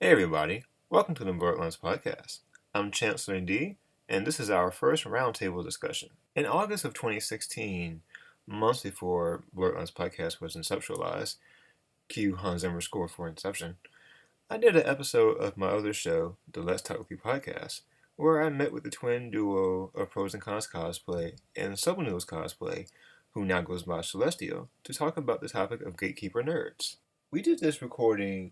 Hey everybody, welcome to the Blerdlines Podcast. I'm Chancellor D, and this is our first roundtable discussion. In August of 2016, months before Blerdlines Podcast was conceptualized, cue Hans Zimmer score for Inception, I did an episode of my other show, the Let's Talk With You Podcast, where I met with the twin duo of Pros and Cons Cosplay and Subnoodles Cosplay, who now goes by Celestial, to talk about the topic of Gatekeeper nerds. We did this recording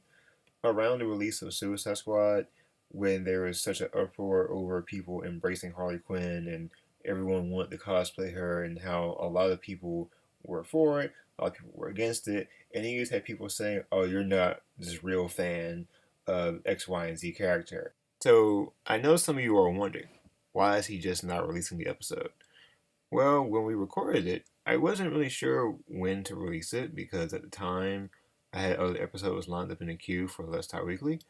around the release of Suicide Squad, when there was such an uproar over people embracing Harley Quinn and everyone wanted to cosplay her, and how a lot of people were for it, a lot of people were against it, and you just had people saying, oh, you're not this real fan of X, Y, and Z character. So I know some of you are wondering, why is he just not releasing the episode? Well, when we recorded it, I wasn't really sure when to release it, because at the time I had other episodes lined up in the queue for Let's Talk Weekly.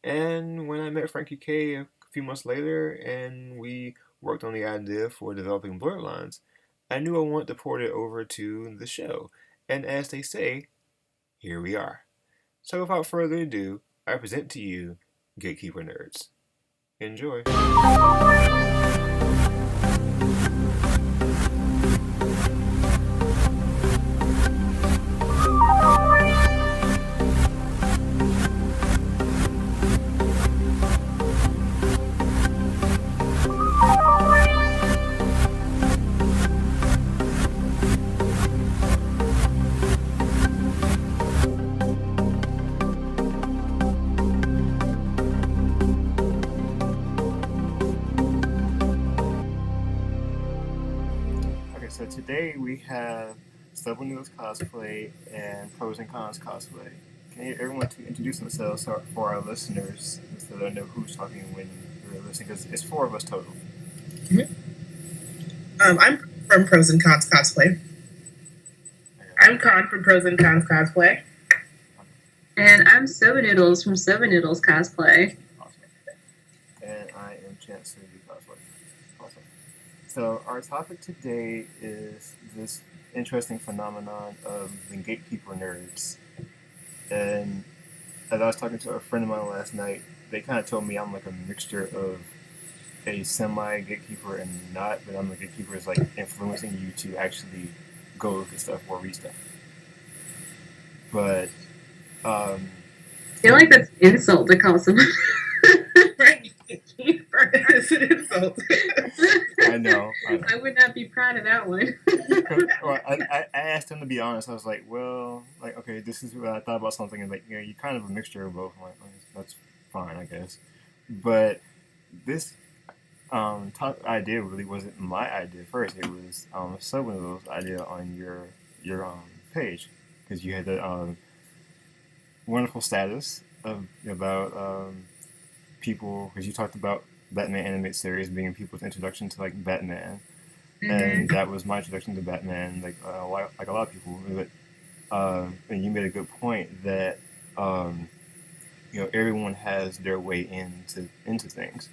And when I met Frankie K a few months later and we worked on the idea for developing Blerdlines, I knew I wanted to port it over to the show. And as they say, here we are. So without further ado, I present to you Gatekeeper Nerds. Enjoy. So today we have Subnoodles Cosplay and Pros and Cons Cosplay. Can you everyone to introduce themselves for our listeners so they know who's talking when they're listening? Because it's 4 of us total. Mm-hmm. I'm from Pros and Cons Cosplay. I'm Con from Pros and Cons Cosplay. And I'm Subnoodles from Subnoodles Cosplay. Awesome. And I am Chancellor D Cosplay. Awesome. So our topic today is this interesting phenomenon of the Gatekeeper nerds. And as I was talking to a friend of mine last night, they kind of told me I'm like a mixture of a semi-gatekeeper and not, but I'm a gatekeeper is like influencing you to actually go look at stuff or read stuff. But I feel like that's an insult to call someone gatekeeper. It's an insult. I know. I would not be proud of that one. Well, I asked him to be honest. I was like, well, like, okay, this is what I thought about something, and like, you know, you're kind of a mixture of both. I'm like, that's fine, I guess. But this top idea really wasn't my idea first. It was Subnoodles' idea on your page, because you had the wonderful status about people, because you talked about Batman animated series being people's introduction to like Batman, and that was my introduction to Batman. Like a lot of people, but and you made a good point that everyone has their way into things.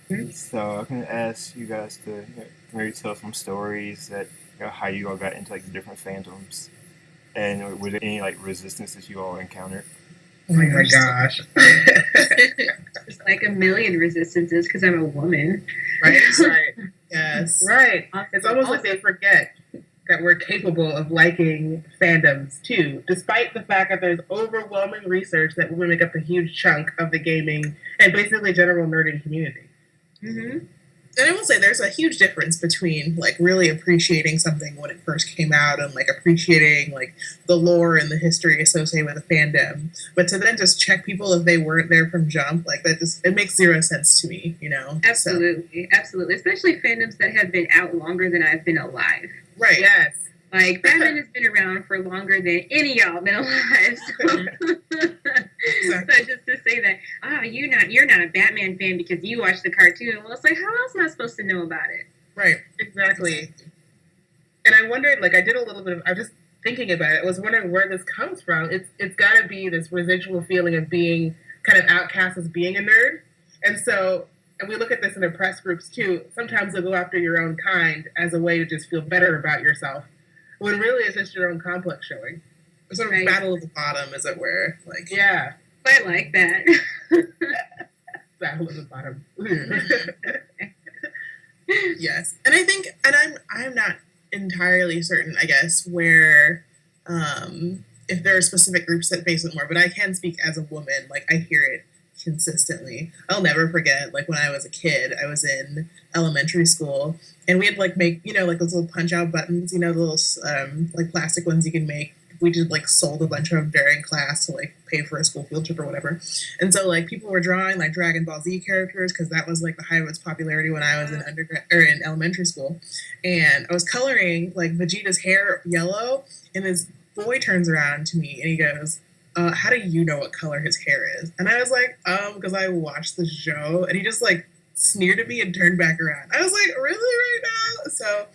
Mm-hmm. So I can ask you guys to maybe tell some stories that how you all got into like the different fandoms, and were there any like resistance that you all encountered? Oh my gosh. There's like a million resistances because I'm a woman. Right. Yes. Right. It's almost like they forget that we're capable of liking fandoms too, despite the fact that there's overwhelming research that women make up a huge chunk of the gaming and basically general nerding community. Mm-hmm. And I will say there's a huge difference between like really appreciating something when it first came out and like appreciating like the lore and the history associated with a fandom, but to then just check people if they weren't there from jump, like that just it makes zero sense to me, you know. Absolutely, absolutely, especially fandoms that have been out longer than I've been alive. Right. Yes. Like, Batman has been around for longer than any of y'all have been alive. So, Exactly. so just to say that, you're not a Batman fan because you watched the cartoon. Well, it's like, how else am I supposed to know about it? Right. Exactly. And I wondered, like, I was just thinking about it. I was wondering where this comes from. It's got to be this residual feeling of being kind of outcast as being a nerd. And so, and we look at this in the press groups too. Sometimes they'll go after your own kind as a way to just feel better about yourself, when really it's just your own complex showing. Sort of battle of the bottom, as it were. Like, yeah. I like that. entirely certain, I guess, where if there are specific groups that face it more, but I can speak as a woman. Like, I hear it consistently. I'll never forget, like, when I was a kid, I was in elementary school, and we had, like, make, you know, like, those little punch-out buttons, you know, the little, like, plastic ones you can make. We just, like, sold a bunch of them during class to, like, pay for a school field trip or whatever. And so, like, people were drawing, like, Dragon Ball Z characters, because that was, like, the height of its popularity when I was in undergrad, or in elementary school. And I was coloring, like, Vegeta's hair yellow, and this boy turns around to me, and he goes, how do you know what color his hair is? And I was like, because I watched the show. And he just, like, sneered at me and turned back around. I was like, really right now? So,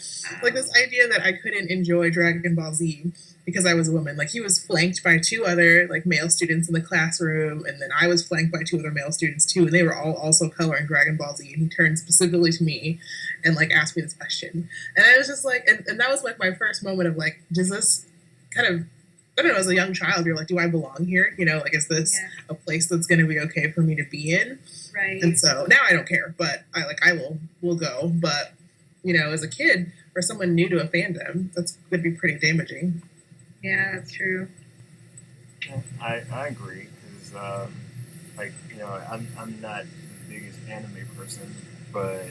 like, this idea that I couldn't enjoy Dragon Ball Z because I was a woman. Like, he was flanked by two other, like, male students in the classroom, and then I was flanked by two other male students, too, and they were all also coloring Dragon Ball Z, and he turned specifically to me and, like, asked me this question. And I was just like, and that was, like, my first moment of, like, does this kind of, I don't know, as a young child, you're like, do I belong here? You know, like, is this a place that's going to be okay for me to be in? Right. And so now I don't care, but I will go. But, you know, as a kid or someone new to a fandom, that's going to be pretty damaging. Yeah, that's true. Yeah, I agree, because, like, you know, I'm not the biggest anime person, but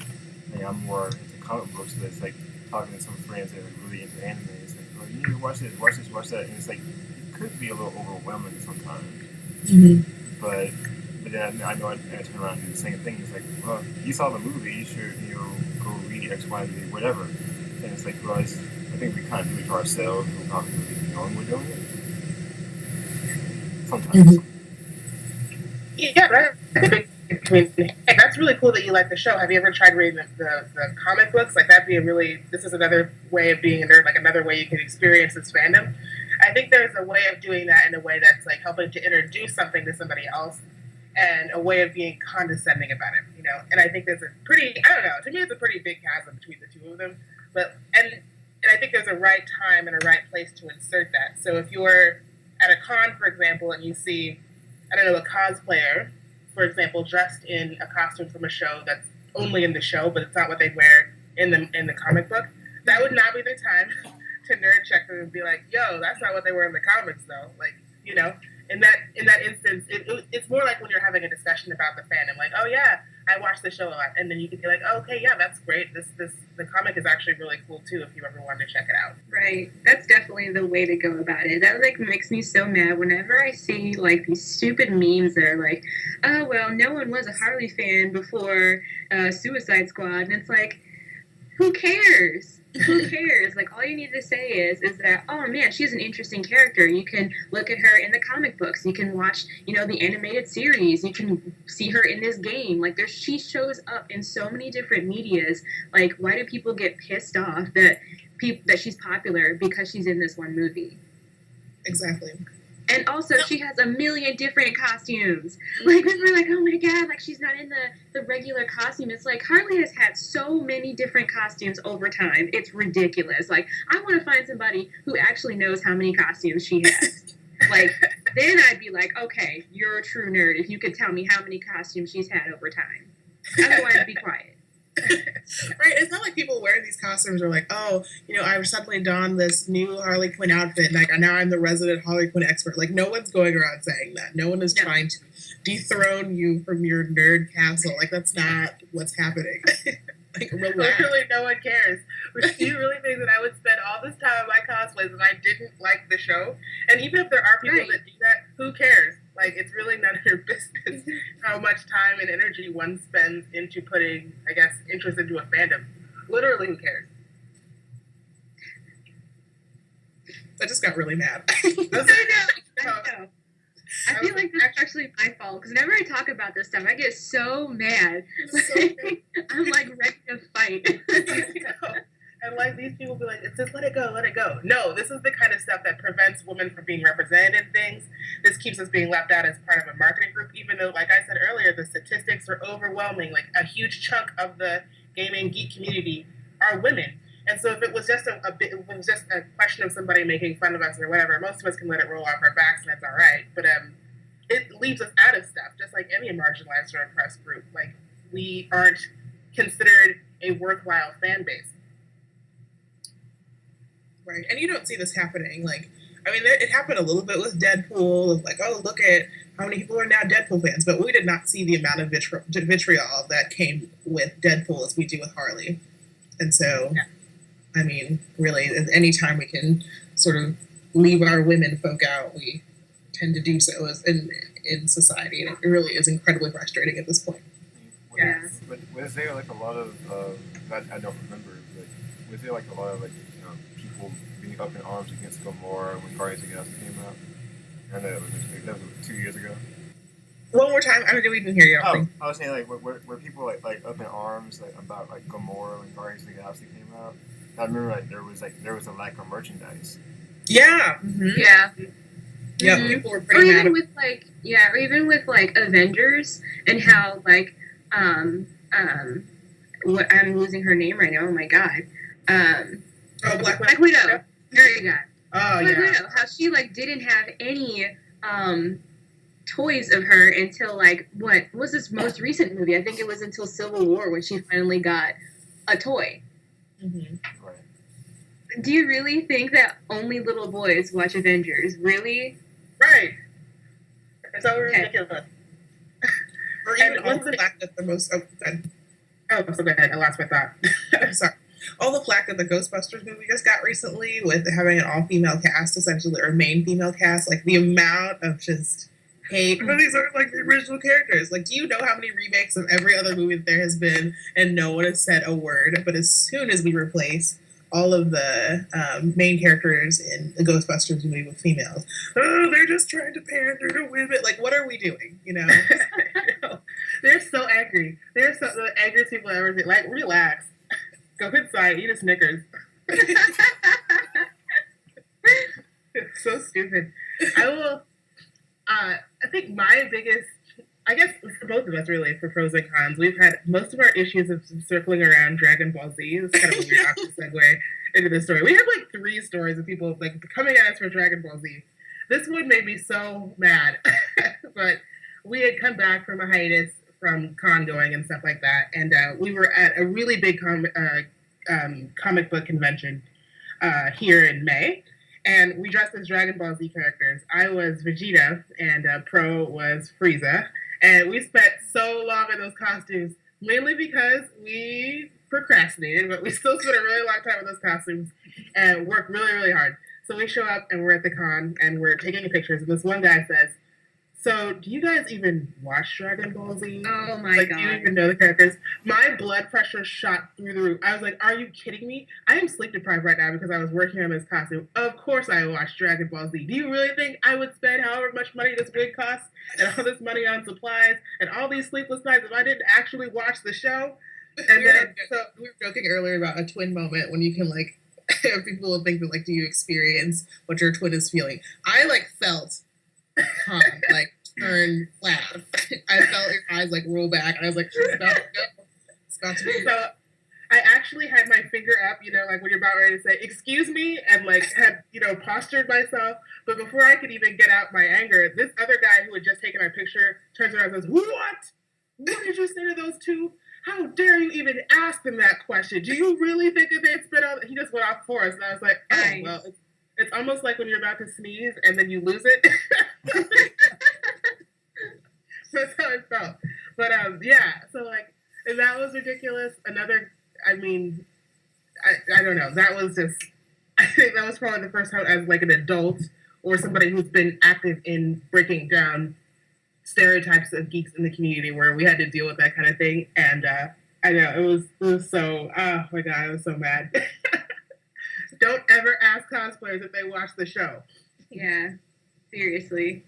I'm more into comic books, but it's like talking to some friends that are really into anime. It's like, oh, you need to watch this, watch that. And it's like, it could be a little overwhelming sometimes. Mm-hmm. But then I know I turn around and do the same thing. It's like, well, you saw the movie, you should, you know, go read X, Y, Z, whatever. And it's like, well, I think we kind of do it to ourselves without really knowing we're doing it. Sometimes. Mm-hmm. Yeah, right. Hey, that's really cool that you like the show. Have you ever tried reading the comic books? Like, that'd be this is another way of being a nerd, like another way you can experience this fandom. I think there's a way of doing that in a way that's like helping to introduce something to somebody else, and a way of being condescending about it, you know. And I think there's a pretty, I don't know, to me it's a pretty big chasm between the two of them. But and I think there's a right time and a right place to insert that. So if you're at a con, for example, and you see, I don't know, a cosplayer, for example, dressed in a costume from a show that's only in the show, but it's not what they wear in the comic book, that would not be the time to nerd check them and be like, yo, that's not what they wear in the comics, though. Like, you know, in that instance, it's more like when you're having a discussion about the fandom, like, oh yeah, I watched the show a lot, and then you could be like, oh, okay, yeah, that's great. The comic is actually really cool too if you ever wanted to check it out. Right, that's definitely the way to go about it. That like makes me so mad whenever I see like these stupid memes that are like, oh well, no one was a Harley fan before Suicide Squad, and it's like, who cares? Who cares? Like, all you need to say is that, oh man, she's an interesting character. You can look at her in the comic books. You can watch, you know, the animated series. You can see her in this game. Like, she shows up in so many different medias. Like, why do people get pissed off that she's popular because she's in this one movie? Exactly. And also, she has a million different costumes. Like, we're like, oh my god, like, she's not in the regular costume. It's like, Harley has had so many different costumes over time. It's ridiculous. Like, I want to find somebody who actually knows how many costumes she has. Like, then I'd be like, okay, you're a true nerd if you could tell me how many costumes she's had over time. Otherwise, be quiet. Right, it's not like people wearing these costumes are like, oh, you know, I suddenly donned this new Harley Quinn outfit, and like now I'm the resident Harley Quinn expert. Like, no one's going around saying that. No one is trying to dethrone you from your nerd castle. Like, that's not what's happening. Like, relax. Literally, no one cares. But do you really think that I would spend all this time on my cosplays and I didn't like the show? And even if there are people that do that, who cares? Like, it's really none of your business how much time and energy one spends into putting, I guess, interest into a fandom. Literally, who cares? I just got really mad. I know. I feel like this is actually my fault, because whenever I talk about this stuff, I get so mad. I'm like ready to fight. And like, these people be like, it's just let it go, let it go. No, this is the kind of stuff that prevents women from being represented in things. This keeps us being left out as part of a marketing group, even though, like I said earlier, the statistics are overwhelming. Like, a huge chunk of the gaming geek community are women. And so if it was just it was just a question of somebody making fun of us or whatever, most of us can let it roll off our backs and that's all right. But it leaves us out of stuff, just like any marginalized or oppressed group. Like, we aren't considered a worthwhile fan base. Right. And you don't see this happening. Like, I mean, it happened a little bit with Deadpool, of like, oh, look at how many people are now Deadpool fans. But we did not see the amount of vitriol that came with Deadpool as we do with Harley. And so, yeah. I mean, really, anytime we can sort of leave our women folk out, we tend to do so as in society. And it really is incredibly frustrating at this point. Was there like a lot of, I don't remember, but was there like a lot of like, people being up in arms against Gamora when Guardians of the Galaxy came out? I know that was 2 years ago. One more time, I didn't hear you. I was saying like were people like up in arms like about like Gamora when Guardians of the Galaxy came out? I remember there was a lack of merchandise. Yeah. Mm-hmm. Yeah. Yeah, mm-hmm. People were pretty mad. Or even with like Avengers and how like what I'm losing her name right now. Oh my god. Black Widow. There you go. Oh, Black Widow. How she like didn't have any toys of her until like what was this most recent movie? I think it was until Civil War when she finally got a toy. Mm-hmm. Right. Do you really think that only little boys watch Avengers? Really? Right. It's so ridiculous. Or even all the flack that the most... so go ahead. I lost my thought. I'm sorry. All the flack that the Ghostbusters movie just got recently with having an all-female cast, essentially, or main female cast, like the amount of just hate. But these aren't like the original characters. Like, do you know how many remakes of every other movie that there has been and no one has said a word? But as soon as we replace all of the main characters in the Ghostbusters movie with females, oh, they're just trying to pander to women. Like, what are we doing? You know? They're so angry. They're so the angriest people I've ever seen. Like, relax. Go inside, eat a Snickers. It's so stupid. I think my biggest, I guess for both of us really, for pros and cons, we've had most of our issues of circling around Dragon Ball Z. It's kind of a weird segue into the story. We have like 3 stories of people like coming at us for Dragon Ball Z. This one made me so mad, but we had come back from a hiatus from con going and stuff like that, and we were at a really big comic book convention here in May, and we dressed as Dragon Ball Z characters. I was Vegeta, and Pro was Frieza, and we spent so long in those costumes, mainly because we procrastinated, but we still spent a really long time in those costumes and worked really, really hard. So we show up, and we're at the con, and we're taking pictures, and this one guy says, "So, do you guys even watch Dragon Ball Z? Oh my god. Do you even know the characters?" My blood pressure shot through the roof. I was like, are you kidding me? I am sleep deprived right now because I was working on this costume. Of course I watched Dragon Ball Z. Do you really think I would spend however much money this wig costs and all this money on supplies and all these sleepless nights if I didn't actually watch the show? And then we were joking earlier about a twin moment when you can like, people will think that like, do you experience what your twin is feeling? I like felt calm, like turn flat. I felt your eyes like roll back, and I was like, "It's about to go. It's got to be." So I actually had my finger up, like when you're about ready to say, "Excuse me," and like had postured myself. But before I could even get out my anger, this other guy who had just taken our picture turns around and says, "What? What did you say to those two? How dare you even ask them that question? Do you really think that they'd spit out?" He just went off for us, and I was like, "Oh, nice. Well." It's almost like when you're about to sneeze and then you lose it. That's how it felt. But so like, and that was ridiculous. Another, I mean, I don't know. That was just, I think that was probably the first time as like an adult or somebody who's been active in breaking down stereotypes of geeks in the community where we had to deal with that kind of thing. And I know it was so, oh my God, I was so mad. Don't ever ask cosplayers if they watch the show. Yeah, seriously.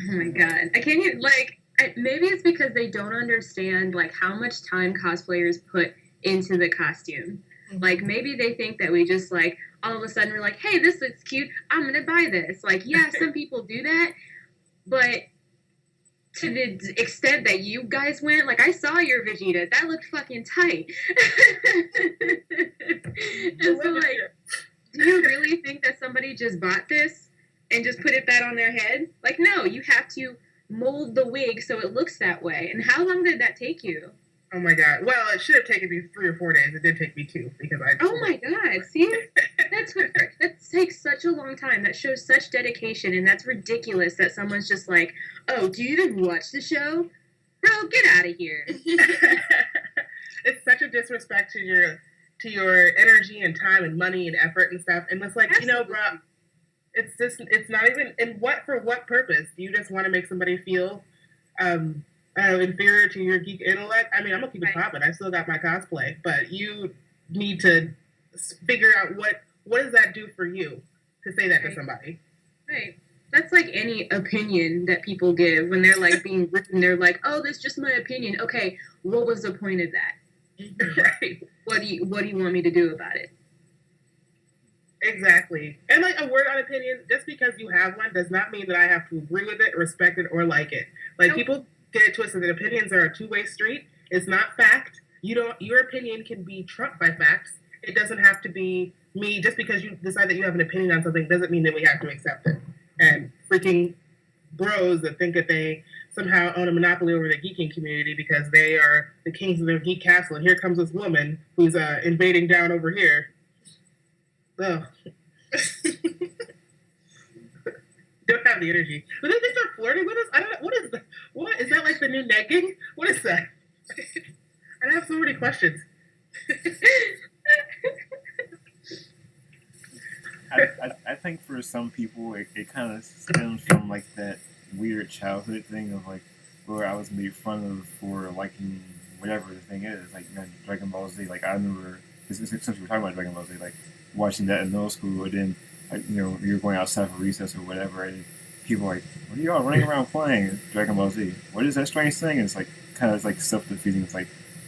Oh my god. I can't even, maybe it's because they don't understand, how much time cosplayers put into the costume. Mm-hmm. Maybe they think that we just, all of a sudden we're like, hey, this looks cute, I'm gonna buy this. Yeah, some people do that, but to the extent that you guys went, I saw your Vegeta, that looked fucking tight. And so, do you really think that somebody just bought this and just put that on their head? No, you have to mold the wig so it looks that way. And how long did that take you? Oh my god. Well, it should have taken me 3 or 4 days. It did take me 2 because I. Oh my god! See, that takes such a long time. That shows such dedication, and that's ridiculous. That someone's just like, "Oh, do you even watch the show, bro? Get out of here!" It's such a disrespect to your energy and time and money and effort and stuff. And it's like, Absolutely. bro, it's not even. And for what purpose? Do you just want to make somebody feel inferior to your geek intellect? I mean, I'm gonna keep it popping. I still got my cosplay, but you need to figure out what does that do for you to say that to somebody. Right. That's like any opinion that people give when they're like being written. They're like, "Oh, that's just my opinion." Okay, what was the point of that? Right. What do you want me to do about it? Exactly. And like a word on opinion, just because you have one does not mean that I have to agree with it, respect it, or like it. Like people get it twisted that opinions are a two-way street. It's not fact. Your opinion can be trumped by facts. It doesn't have to be me. Just because you decide that you have an opinion on something doesn't mean that we have to accept it. And freaking bros that think that they somehow own a monopoly over the geeking community because they are the kings of their geek castle, and here comes this woman who's invading down over here. Oh. Don't have the energy. But then they start flirting with us. I don't know. What is that? What is that, like the new negging? What is that? I have so many questions. I think for some people it kind of stems from like that weird childhood thing of like where I was made fun of for liking whatever the thing is, like Dragon Ball Z. Like I remember, since we were talking about Dragon Ball Z, like watching that in middle school, and then like, you're going outside for recess or whatever, and people are like, "What are y'all running around playing Dragon Ball Z? What is that strange thing?" And it's like kind of like self-defeating. It's like,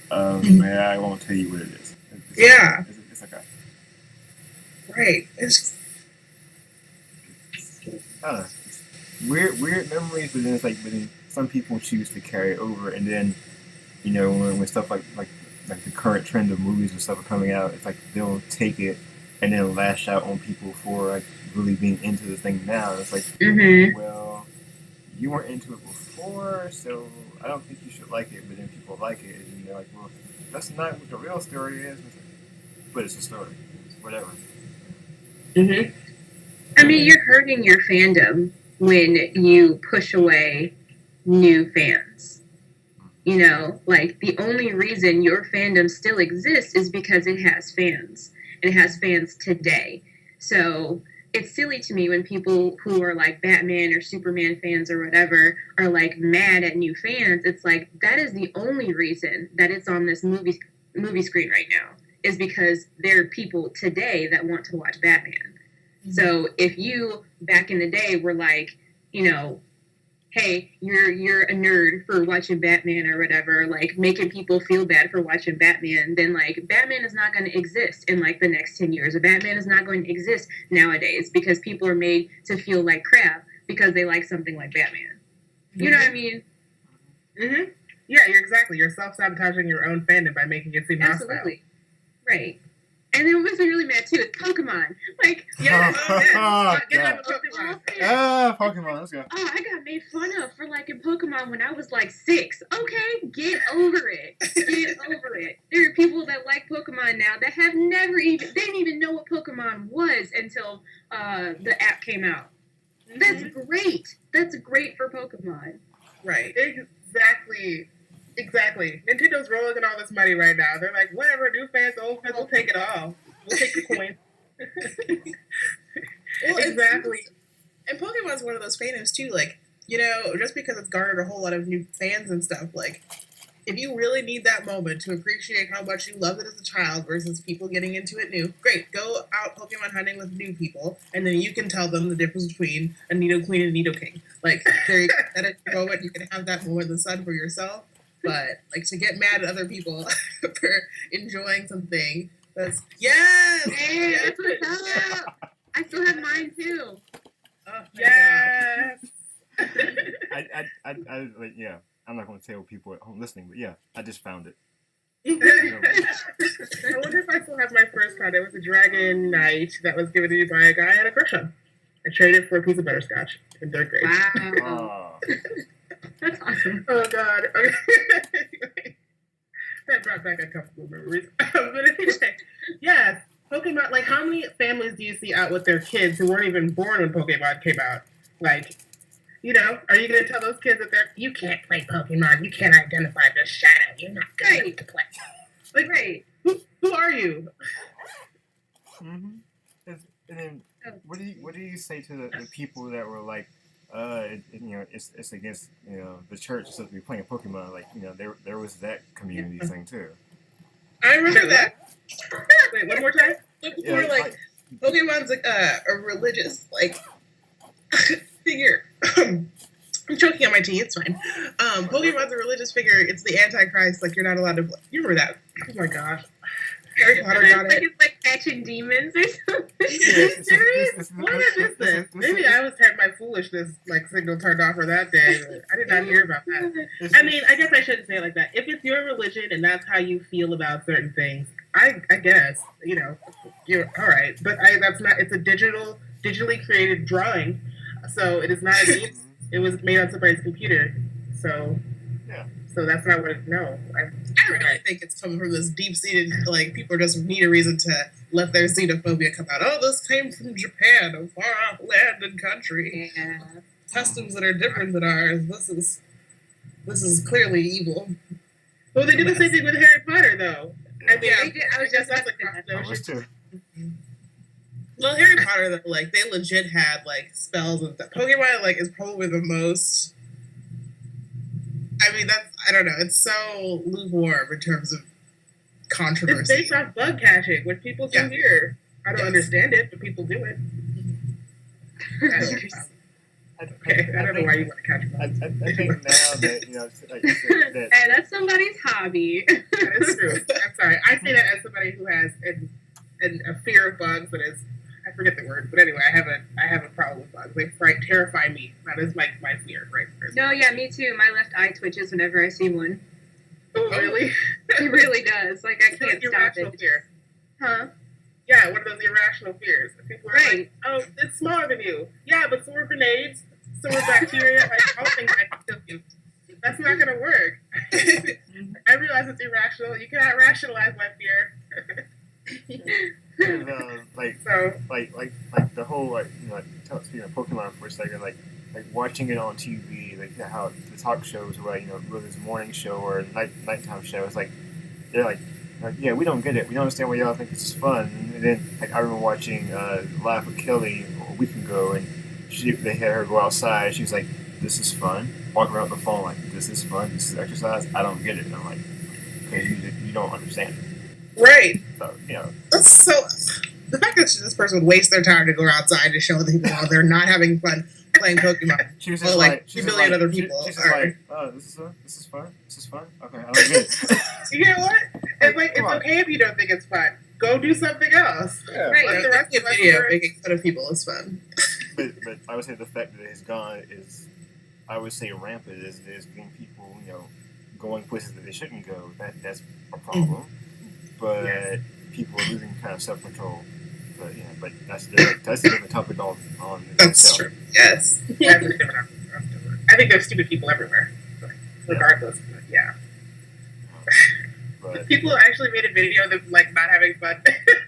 man, I won't tell you what it is. It's like a Right. I don't know. Weird memories, but then it's like, some people choose to carry it over, and then when stuff like the current trend of movies and stuff are coming out, it's like they'll take it and then lash out on people for like really being into the thing now. It's like, well, you weren't into it before, so I don't think you should like it. But then people like it, and they're like, well, that's not what the real story is. But it's a story. It's whatever. I mean, you're hurting your fandom when you push away new fans. Like the only reason your fandom still exists is because it has fans. It has fans today. So it's silly to me when people who are like Batman or Superman fans or whatever are like mad at new fans. It's like that is the only reason that it's on this movie screen right now is because there are people today that want to watch Batman. So if you back in the day were like, hey, you're a nerd for watching Batman or whatever, like making people feel bad for watching Batman, then like Batman is not going to exist in like the next 10 years. Or Batman is not going to exist nowadays because people are made to feel like crap because they like something like Batman. You know what I mean? Yeah, you're self-sabotaging your own fandom by making it seem hostile. Absolutely. Right. And then what makes me really mad too is Pokemon. Like, Pokemon, let's go. Oh, I got made fun of for liking Pokemon when I was like 6. Okay, get over it. Get over it. There are people that like Pokemon now that have they didn't even know what Pokemon was until the app came out. That's great. That's great for Pokemon. Right. Exactly. Nintendo's rolling in all this money right now. They're like, whatever, new fans, old fans, we'll take it all. We'll take the coin. Well, exactly. And Pokemon's one of those fandoms too. Like, just because it's garnered a whole lot of new fans and stuff, like, if you really need that moment to appreciate how much you loved it as a child versus people getting into it new, great. Go out Pokemon hunting with new people, and then you can tell them the difference between a Nidoqueen and a Nidoking. Like, at a moment, you can have that moment in the sun for yourself. But like to get mad at other people for enjoying something, that's Hey, that's what's up. I still have mine too. Oh, yes. I like, yeah. I'm not going to tell people at home listening, but yeah, I just found it. I wonder if I still have my first card. It was a Dragon Knight that was given to me by a guy I had a crush on. I traded for a piece of butterscotch in 3rd grade. Wow. That's awesome. Oh, God. Okay. That brought back a couple of memories. But anyway, yes, Pokemon. Like, how many families do you see out with their kids who weren't even born when Pokemon came out? Like, you know, are you going to tell those kids that you can't play Pokemon? You can't identify the shadow. You're not good enough to play. Like, Right. Who are you? Mm-hmm. And then, what do you say to the people that were like, it's against the church supposed to be playing Pokemon? Like, there was that community thing too. I remember that. Wait, one more time. People were like, Pokemon's like a religious figure. I'm choking on my tea. It's fine. Pokemon's a religious figure. It's the Antichrist. Like, you're not allowed to play. You remember that? Oh my gosh. Harry Potter got it. It's like catching demons or something. Serious? What is this? Maybe I was had my foolishness signal turned off for that day. But I did not hear about that. I mean, I guess I shouldn't say it like that. If it's your religion and that's how you feel about certain things, I guess you're all right. But that's not. It's a digitally created drawing, so it is not a meme. It was made on somebody's computer, so. Yeah. So that's not what I really think it's coming from this deep-seated, people just need a reason to let their xenophobia come out. Oh, this came from Japan, a far-off land and country. Yeah. Customs that are different than ours. This is clearly evil. Well, they did the same thing with Harry Potter, though. I mean, I was just about to say that. Well, Harry Potter, though, they legit had, spells and stuff. Pokemon, is probably the most... I mean, I don't know. It's so lukewarm in terms of controversy. It's based off bug catching, which people do here. I don't understand it, but people do it. Okay, I don't know why you want to catch bugs. I think now that, Hey, that's somebody's hobby. That is true. I'm sorry. I say that as somebody who has a fear of bugs, but I forget the word. But anyway, I have a problem with bugs. They terrify me. That is my fear, right? No, yeah, me too. My left eye twitches whenever I see one. Oh, really? It really does. I can't stop irrational it. fear. Huh? Yeah, one of those irrational fears. People are like, oh, it's smaller than you. Yeah, but so are grenades, so are bacteria. All things that can kill you. That's not going to work. I realize it's irrational. You cannot rationalize my fear. And, the whole speaking of Pokemon for a second, watching it on TV, how the talk shows were whether it's morning show or nighttime show, it's they're yeah, we don't get it, we don't understand why y'all think this is fun. And then I remember watching Laugh with Kelly a week ago, and they had her go outside. She was like, "This is fun." Walking around the phone "This is fun. This is exercise." I don't get it. And I'm like, okay, you don't understand it. Right. So That's so. The fact that this person would waste their time to go outside to show other people how they're not having fun playing Pokemon. She was just a million other people. She's just oh, this is fun. This is fun. Okay, I don't get it. You know what? It's okay if you don't think it's fun. Go do something else. Yeah, right. The rest of the video making fun of people is fun. But I would say the fact that it's gone is, I would say, rampant. Is getting people going places that they shouldn't go. That's a problem. But people are losing kind of self-control. But that's a different topic on That's itself. true. Yes. That's a different topic. I think there's stupid people everywhere. Regardless. But yeah. But People actually made a video of them not having fun.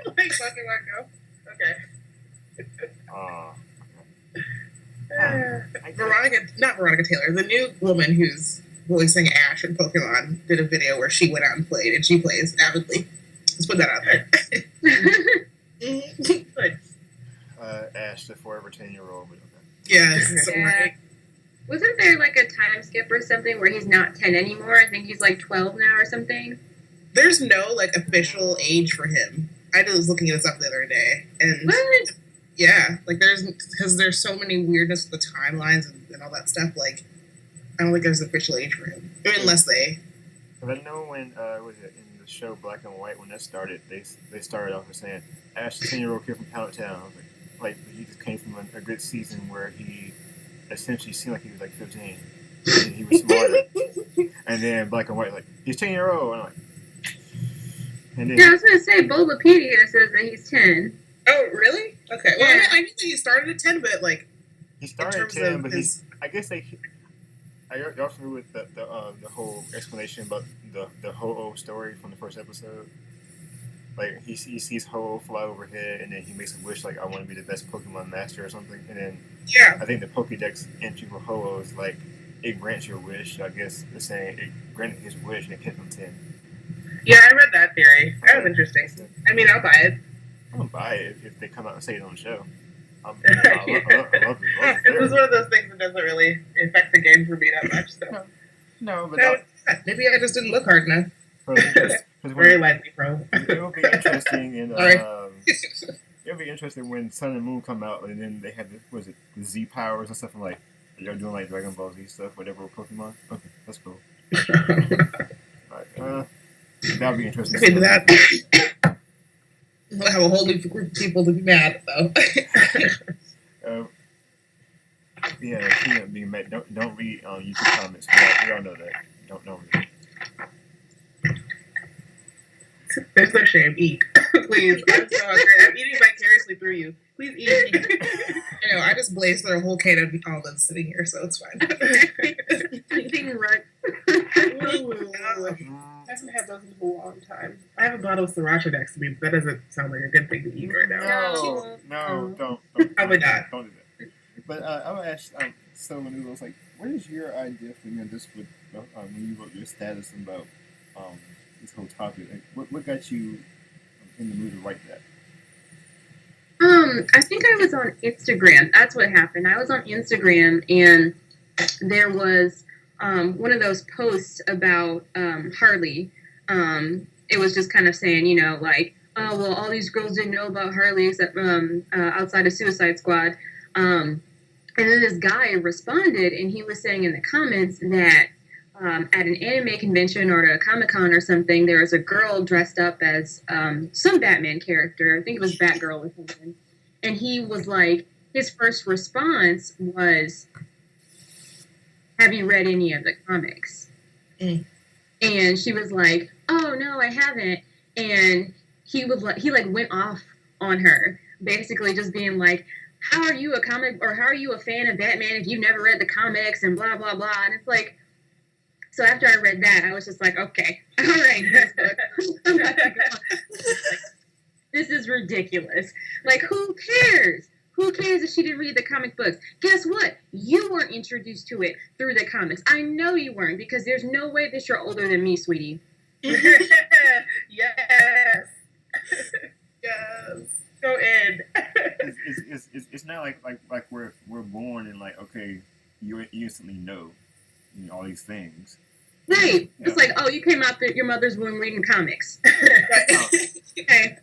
Pokemon Go. Okay. Not Veronica Taylor, the new woman who's voicing Ash in Pokemon did a video where she went out and played, and she plays avidly. Let's put that out there. Good. Ash, the forever 10-year-old. Yes. So Yeah. right. Wasn't there a time skip or something where he's not 10 anymore? I think he's 12 now or something. There's no official age for him. I was looking this up the other day, and What? yeah, because there's so many weirdness with the timelines and all that stuff. I don't think there's an official age for him, unless they. Because I know when was it in the show Black and White, when that started, they started off with saying Ash, 10-year-old kid from Town. He just came from a good season where he essentially seemed like he was 15. And he was smarter. And then Black and White, he's 10-year-old. And then Yeah, I was going to say, Bulbapedia says that he's 10. Oh, really? Okay. Well, Yeah. I knew that he started at 10, but he started at 10, but I Are y'all familiar with the whole explanation about the Ho-Oh story from the first episode? Like he sees Ho-Oh fly overhead, and then he makes a wish like, I want to be the best Pokemon master or something. And then I think the Pokédex entry for Ho-Oh is like, it grants your wish. I guess it's saying it granted his wish and it kept him 10. Yeah, I read that theory. That was interesting. I mean, I'll buy it. I'm gonna buy it if they come out and say it on the show. I love it. It was one of those things that doesn't really affect the game for me that much. So. No, but maybe I just didn't look hard enough. Very likely, bro. It'll be interesting, and it'll be interesting when Sun and Moon come out, and then they have the Z powers and stuff. I'm like, y'all doing like Dragon Ball Z stuff, whatever with Pokemon. Okay, that's cool. Alright, that'll be interesting. Into that. We'll have a whole new group of people to be mad though. Being mad. Don't read YouTube comments. We all know that. Don't read. There's no shame. Eat, please. I'm so hungry. I'm eating vicariously through you. Please eat. I know. I just blazed through a whole can of olives sitting here, so it's fine. Eating right. I haven't had those in a long time. I have a bottle of sriracha next to me, but that doesn't sound like a good thing to eat right now. No, don't. Probably not. Don't do that. But I would ask someone who was like, what is your idea for this with when you wrote your status about this whole topic? Like, what got you in the mood to write that? I think I was on Instagram. That's what happened. I was on Instagram, and there was one of those posts about Harley. It was just kind of saying, like, oh, well, all these girls didn't know about Harley except outside of Suicide Squad. And then this guy responded, and he was saying in the comments that at an anime convention or at a Comic-Con or something, there was a girl dressed up as some Batman character. I think it was Batgirl or something. And he was like, his first response was, have you read any of the comics? And she was like, oh, no, I haven't. And he went off on her, basically just being like, how are you a fan of Batman if you've never read the comics and blah, blah, blah. And it's like, so after I read that, I was just like, okay, all right, I'm about to go on. This is ridiculous. Like, who cares? Who cares if she didn't read the comic books? Guess what? You weren't introduced to it through the comics. I know you weren't, because there's no way that you're older than me, sweetie. Yes. Yes. Go in. It's not like we're born and like, okay, you instantly know all these things. Right. It's like, oh, you came out your mother's womb reading comics. Right. Okay.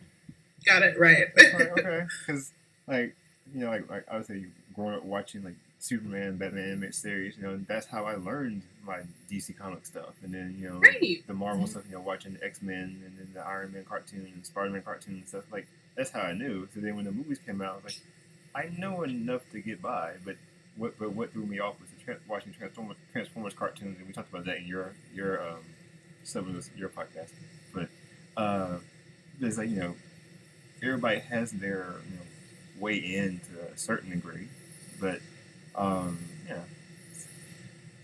Got it right. Okay. Because like I would say, growing up watching like Superman, Batman animated series, that's how I learned my DC comic stuff. And then right. The Marvel stuff, watching the X-Men and then the Iron Man cartoon and Spider-Man cartoon and stuff, like that's how I knew. So then when the movies came out, I was like, I know enough to get by, but what threw me off was watching Transformers cartoons, and we talked about that in your some of your podcast. But there's like everybody has their way in to a certain degree, but I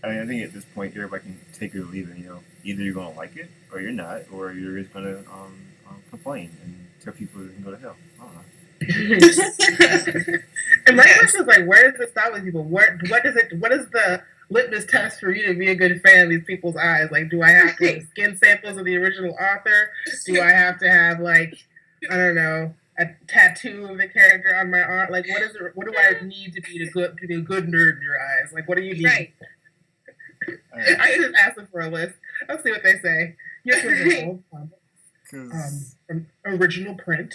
think at this point everybody can take it or leave it. Either you're gonna like it or you're not, or you're just gonna complain and tell people they can go to hell. I don't know. And my question is like, where does it stop with people? What is the litmus test for you to be a good fan of these people's eyes? Like, do I have to have skin samples of the original author? Do I have to have like, I don't know, a tattoo of the character on my arm? Like, what do I need to be a good nerd in your eyes? Like, what do you need? Right. I just ask them for a list. I'll see what they say. Here's some old comics from original print.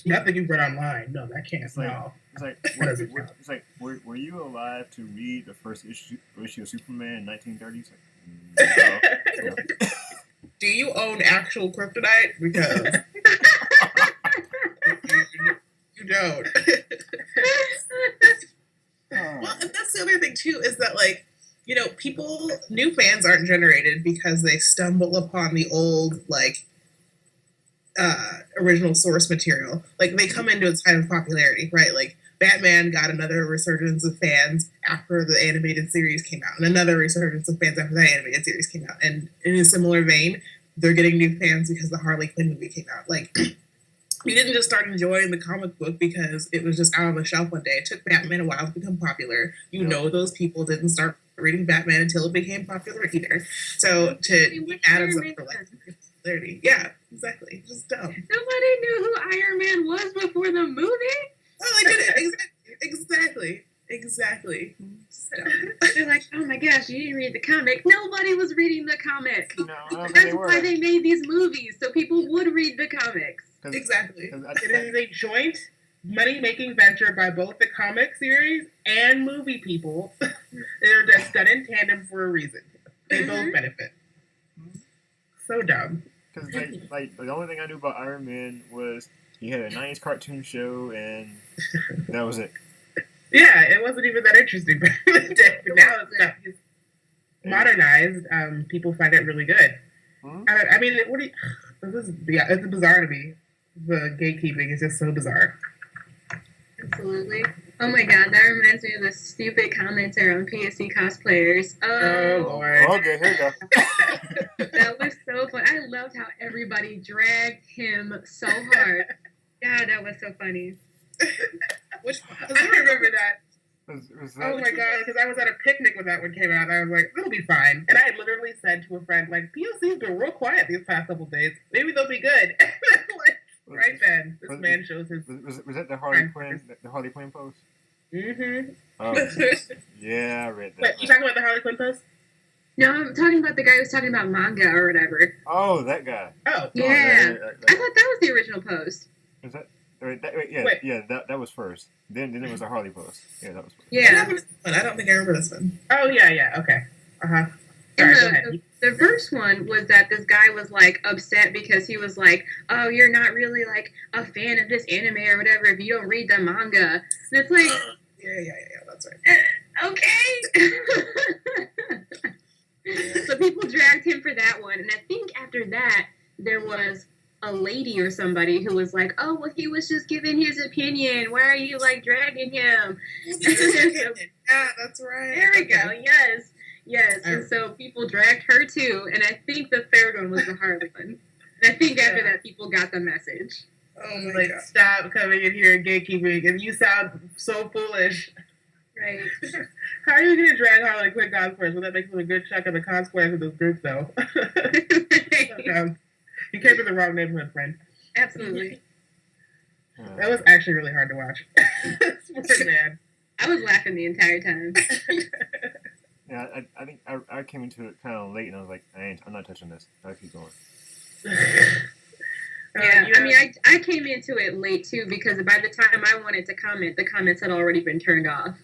Nothing you read online. No, that can't. It's like, no. It's like, it's like, were you alive to read the first issue of Superman in 1930s? Like, no. Do you own actual kryptonite? Because you don't. Well, and that's the other thing too, is that like, new fans aren't generated because they stumble upon the old like original source material. Like they come into its time of popularity, right? Like Batman got another resurgence of fans after the animated series came out, and another resurgence of fans after that animated series came out. And in a similar vein, they're getting new fans because the Harley Quinn movie came out. Like, you didn't just start enjoying the comic book because it was just out on the shelf one day. It took Batman a while to become popular. You know, those people didn't start reading Batman until it became popular either. So to be mad at something for like popularity, yeah, exactly, just dumb. Nobody knew who Iron Man was before the movie. Oh, they did it exactly. They're like, oh my gosh, you didn't read the comic. Nobody was reading the comic. No, I don't think That's they were. why they made these movies, so people would read the comics. Exactly. It is a joint money-making venture by both the comic series and movie people. They're just done in tandem for a reason. They both benefit. So dumb. Because like the only thing I knew about Iron Man was he had a 90s cartoon show, and that was it. Yeah, it wasn't even that interesting back in the day. But now it's modernized. People find it really good. Hmm? I mean, it's bizarre to me. The gatekeeping is just so bizarre. Absolutely. Oh my god, that reminds me of the stupid commenter on PSC cosplayers. Oh, Lord. Okay, here we go. That was so fun. I loved how everybody dragged him so hard. God, that was so funny. Which I remember that. Was Oh my god, because I was at a picnic when that one came out, and I was like, it'll be fine. And I had literally said to a friend, like, POC's been real quiet these past couple days. Maybe they'll be good. Like, right then, this man shows his... Was that the Harley Quinn? The Harley Quinn post? Mm-hmm. Oh, yeah, I read that. Wait, you talking about the Harley Quinn post? No, I'm talking about the guy who's talking about manga or whatever. Oh, that guy. Oh. Yeah. Oh, I thought that was the original post. Is that? Yeah, Wait. yeah. That was first. Then it was a Harley post. Yeah, that was first. Yeah. I don't think I remember this one. Oh, yeah, okay. Uh-huh. Sorry, go ahead. The first one was that this guy was like upset because he was like, oh, you're not really like a fan of this anime or whatever if you don't read the manga. And it's like, Yeah, that's right. okay. So people dragged him for that one. And I think after that, there was a lady or somebody who was like, oh, well, he was just giving his opinion. Why are you like dragging him? Yeah, that's right. There we go. Yes. And so people dragged her too. And I think the third one was the Harley one. And I think after that, people got the message. Oh my Like, god. stop coming in here and gatekeeping, and you sound so foolish. Right. How are you going to drag Harley Quinn cosplayers? Well, that makes them a good chunk of the cosplayers of this group, though. You came to the wrong neighborhood, friend. Absolutely. That was actually really hard to watch. Poor man. I was laughing the entire time. Yeah, I think I came into it kind of late, and I was like, I'm not touching this. I keep going. Yeah, I mean, I came into it late too because by the time I wanted to comment, the comments had already been turned off.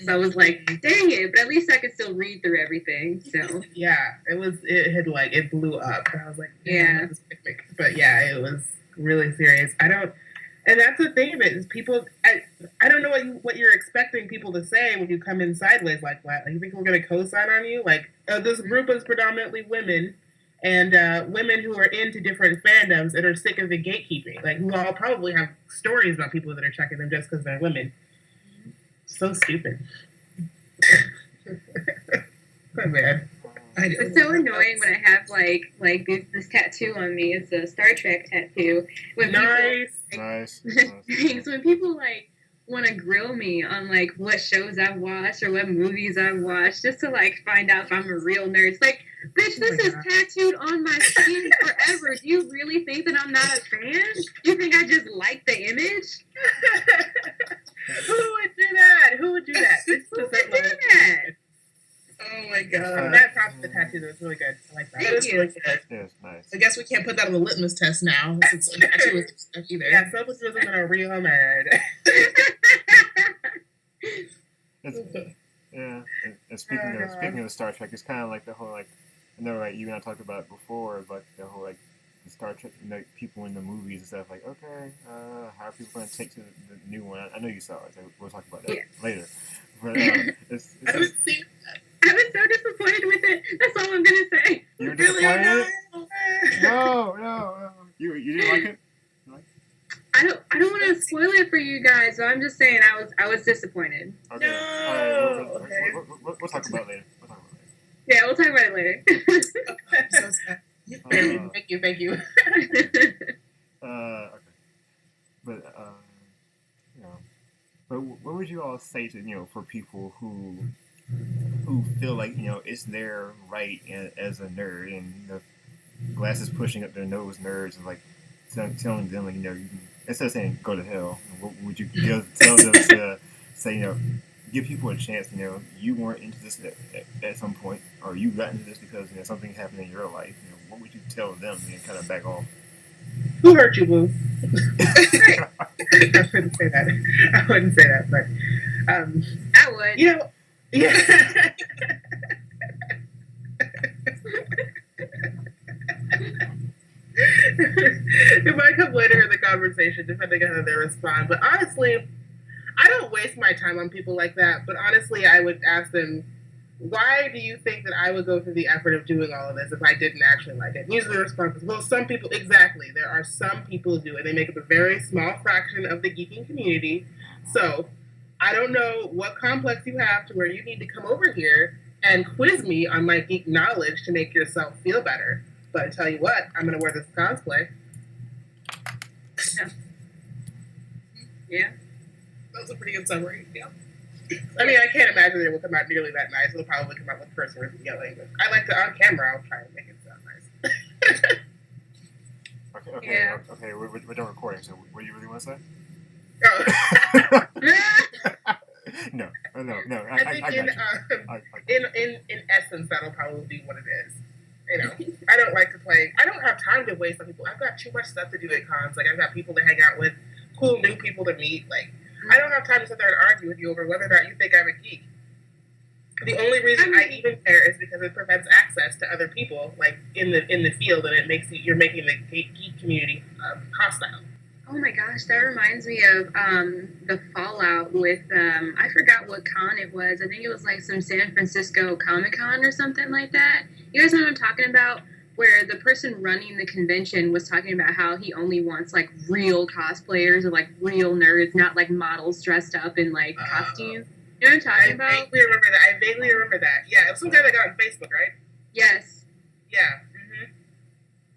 So I was like, dang it, but at least I could still read through everything. So yeah, it blew up. I was like, yeah. But yeah, it was really serious. And that's the thing of it is people. I don't know what you're expecting people to say when you come in sideways like that. Like, you think we're going to co-sign on you? Like, this group is predominantly women, and women who are into different fandoms and are sick of the gatekeeping. Like, who all probably have stories about people that are checking them just because they're women. So stupid. So bad. It's so annoying when I have like this tattoo on me. It's a Star Trek tattoo. When Nice. So when people like want to grill me on like what shows I've watched or what movies I've watched, just to like find out if I'm a real nerd. It's like, bitch, this is tattooed on my skin forever. Do you really think that I'm not a fan? You think I just like the image? Who would do that? Who would do that? Who would do that? Oh my god. That props the tattoo. That's really good. I like that. Thank you. Really good. Yes, nice. I guess we can't put that on the litmus test now since the tattoo is stuff either. Yeah, self-esteem is a real nerd. Yeah. And speaking of Star Trek, it's kind of like the whole like I know like you and I talked about it before, but the whole like the Star Trek, like people in the movies and stuff. Like, okay, how are people going to take to the new one? I know you saw it. So we'll talk about that later. But it's I haven't seen that. I was so disappointed with it. That's all I'm gonna say. You were disappointed? No. You didn't like it? I don't want want to spoil it for you guys, so I'm just saying I was disappointed. Okay. No. All right, Okay. we'll talk about it later. Yeah, we'll talk about it later. So sad. Thank you. Okay. But you know, but what would you all say to for people who feel like it's their right as a nerd, and the glasses pushing up their nose nerds and like telling them like you can, instead of saying go to hell, what would you tell them to say give people a chance? You weren't into this at some point, or you got into this because something happened in your life. What would you tell them and kind of back off? Who hurt you, boo? I wouldn't say that. But I would. Yeah. It might come later in the conversation, depending on how they respond. But honestly, I don't waste my time on people like that. But honestly, I would ask them, why do you think that I would go through the effort of doing all of this if I didn't actually like it? Usually the response is, well, some people, exactly. There are some people who do it. They make up a very small fraction of the geeking community. So I don't know what complex you have to where you need to come over here and quiz me on my geek knowledge to make yourself feel better. But I tell you what, I'm going to wear this cosplay. Yeah. That was a pretty good summary. Yeah. I mean, I can't imagine it will come out nearly that nice. It'll probably come out with cursors and yelling. But I like to, on camera, I'll try and make it sound nice. Okay. Yeah. Okay. We're done recording. So, what do you really want to say? Oh. No. I think in essence, that'll probably be what it is. I don't like to play. I don't have time to waste on people. I've got too much stuff to do at cons. Like, I've got people to hang out with, cool new people to meet. Like, I don't have time to sit there and argue with you over whether or not you think I'm a geek. The only reason I even care is because it prevents access to other people, like in the field, and it makes you're making the geek community hostile. Oh my gosh, that reminds me of the fallout with I forgot what con it was. I think it was like some San Francisco Comic-Con or something like that. You guys know what I'm talking about? Where the person running the convention was talking about how he only wants like real cosplayers or like real nerds, not like models dressed up in like costumes. You know what I'm talking about? I vaguely remember that. Yeah, it was some guy that got on Facebook, right? Yes. Yeah.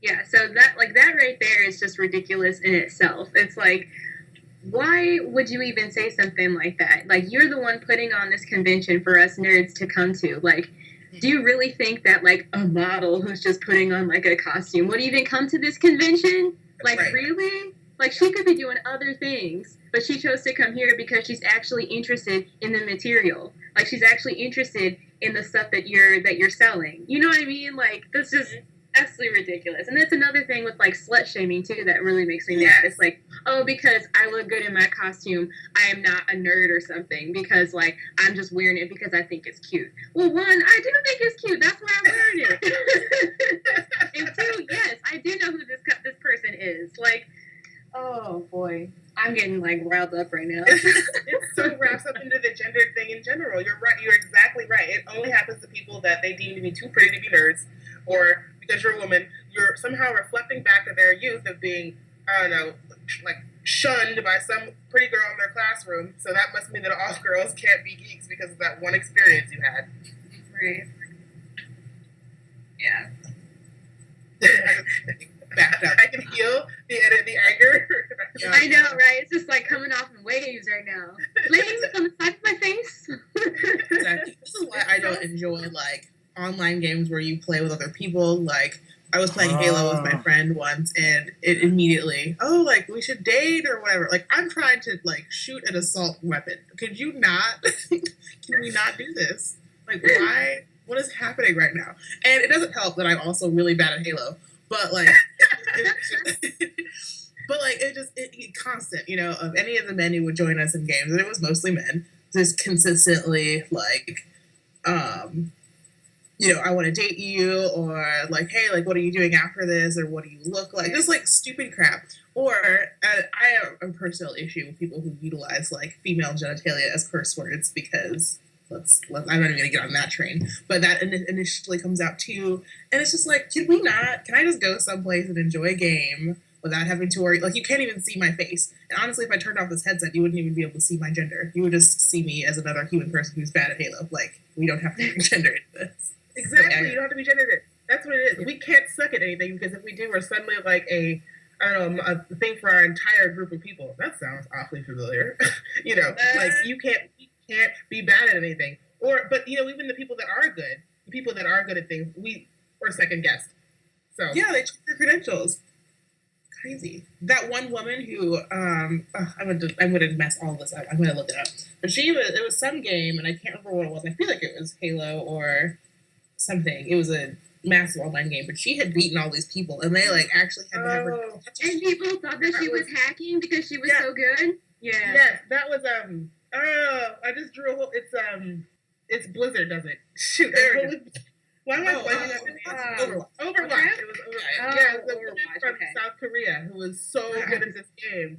Yeah, so that right there is just ridiculous in itself. It's like, why would you even say something like that? Like, you're the one putting on this convention for us nerds to come to. Like, do you really think that, like, a model who's just putting on, like, a costume would even come to this convention? Like, right. Really? Like, she could be doing other things, but she chose to come here because she's actually interested in the material. Like, she's actually interested in the stuff that you're selling. You know what I mean? Like, that's just absolutely ridiculous. And that's another thing with like slut shaming too that really makes me mad. It's like, oh, because I look good in my costume, I am not a nerd or something because like I'm just wearing it because I think it's cute. Well, one, I do think it's cute. That's why I'm wearing it. And two, yes, I do know who this person is. Like, oh boy, I'm getting like riled up right now. It so wraps up into the gender thing in general. You're right. You're exactly right. It only happens to people that they deem to be too pretty to be nerds, or because you're a woman, you're somehow reflecting back to their youth of being, I don't know, like shunned by some pretty girl in their classroom. So that must mean that all girls can't be geeks because of that one experience you had. Right. Yeah. I can feel the anger. I know, right? It's just like coming off in waves right now. Flames on the side of my face. Exactly. This is why I don't enjoy like online games where you play with other people. Like, I was playing Halo with my friend once, and it immediately, like, we should date or whatever. Like, I'm trying to, like, shoot an assault weapon. Could you not? Can we not do this? Like, why? What is happening right now? And it doesn't help that I'm also really bad at Halo. But, like, it constant, of any of the men who would join us in games, and it was mostly men, just consistently, like, I want to date you, or like, hey, like, what are you doing after this, or what do you look like? Just like stupid crap. Or I have a personal issue with people who utilize like female genitalia as curse words because I'm not even gonna get on that train. But that initially comes out too, and it's just like, can I just go someplace and enjoy a game without having to worry. Like, you can't even see my face. And honestly, if I turned off this headset, you wouldn't even be able to see my gender. You would just see me as another human person who's bad at Halo. Like, we don't have to be gendered in this. Exactly, you don't have to be gendered. That's what it is. We can't suck at anything because if we do, we're suddenly like a thing for our entire group of people. That sounds awfully familiar. Like you can't be bad at anything. But even the people that are good, at things, we're second guessed. So yeah, they check your credentials. Crazy. That one woman who I'm gonna mess all this up. I'm gonna look it up. But it was some game, and I can't remember what it was. I feel like it was Halo or something. It was a massive online game, but she had beaten all these people, and they like actually had to have her. And people thought that she was hacking because she was so good. Yeah. Yes, that was I just drew a whole. It's Blizzard, does it? Shoot, there it is. Why am I blanking on the name? Overwatch. It was Overwatch. Yeah, it was a woman from South Korea who was so good at this game.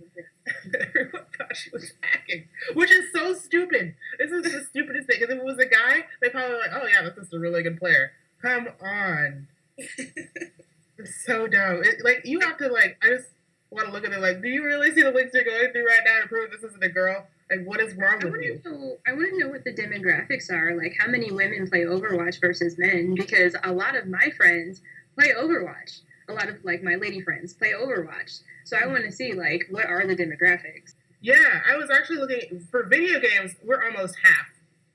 Everyone thought she was hacking, which is so stupid. This is the stupidest thing. Because if it was a guy, they probably were like, oh yeah, that's just a really good player. Come on. It's so dumb. You have to I just want to look at it like, do you really see the links you're going through right now to prove this isn't a girl? Like, what is wrong with you? I want to know what the demographics are. Like, how many women play Overwatch versus men? Because a lot of my friends play Overwatch. A lot of, my lady friends play Overwatch. So I want to see, what are the demographics? Yeah, I was actually looking, for video games, we're almost half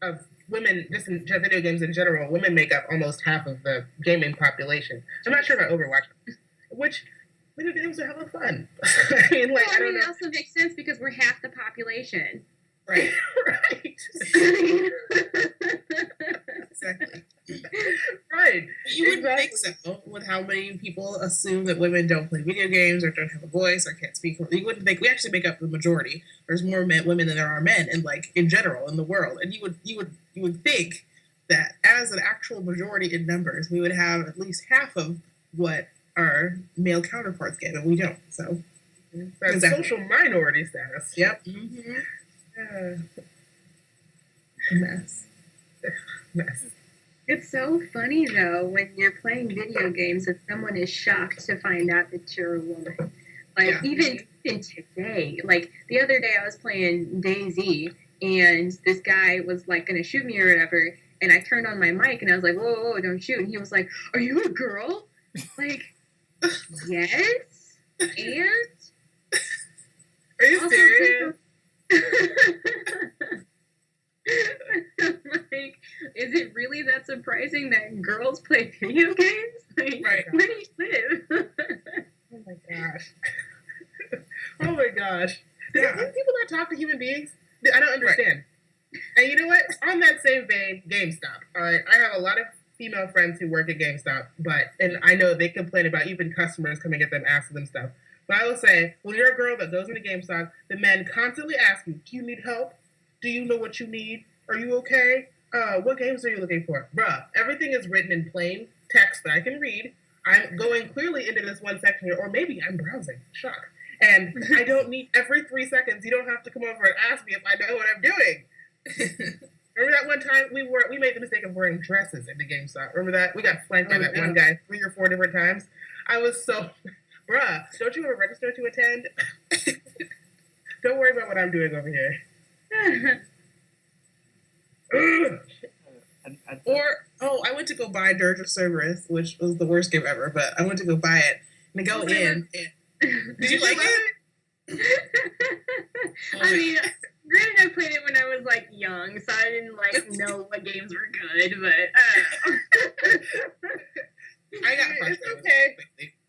of women, just in video games in general, women make up almost half of the gaming population. I'm not sure about Overwatch, which video games are hella fun. I don't know. It also makes sense because we're half the population. Right. Right. Exactly. Right. You wouldn't think so with how many people assume that women don't play video games or don't have a voice or can't speak. You wouldn't think we actually make up the majority. There's more women than there are men, and in general in the world. And you would think that as an actual majority in numbers, we would have at least half of what our male counterparts get, and we don't. So that's exactly. Social minority status. Yep. Mm-hmm. Mess. It's so funny though when you're playing video games if someone is shocked to find out that you're a woman. Even today, the other day I was playing DayZ and this guy was gonna shoot me or whatever, and I turned on my mic and I was like, whoa, don't shoot. And he was like, are you a girl? Yes. And are you serious? Is it really that surprising that girls play video games? Right. Where do you live? Oh my gosh. Oh my gosh. Yeah. People that talk to human beings, I don't understand. Right. And you know what? On that same vein, GameStop. All right, I have a lot of female friends who work at GameStop, and I know they complain about even customers coming at them asking them stuff. But I will say, when you're a girl that goes into GameStop, the men constantly ask you, do you need help? Do you know what you need? Are you okay? What games are you looking for? Bruh, everything is written in plain text that I can read. I'm going clearly into this one section here, or maybe I'm browsing. Shock. And I don't need every 3 seconds. You don't have to come over and ask me if I know what I'm doing. Remember that one time we made the mistake of wearing dresses in the GameStop? Remember that? We got flanked by that one guy 3 or 4 different times. I was so, bruh, don't you have a register to attend? Don't worry about what I'm doing over here. I went to go buy Dirge of Cerberus, which was the worst game ever, but I went to go buy it and go in. Did you like it? I mean, granted, I played it when I was young, so I didn't know what games were good, but I got frustrated. It's okay.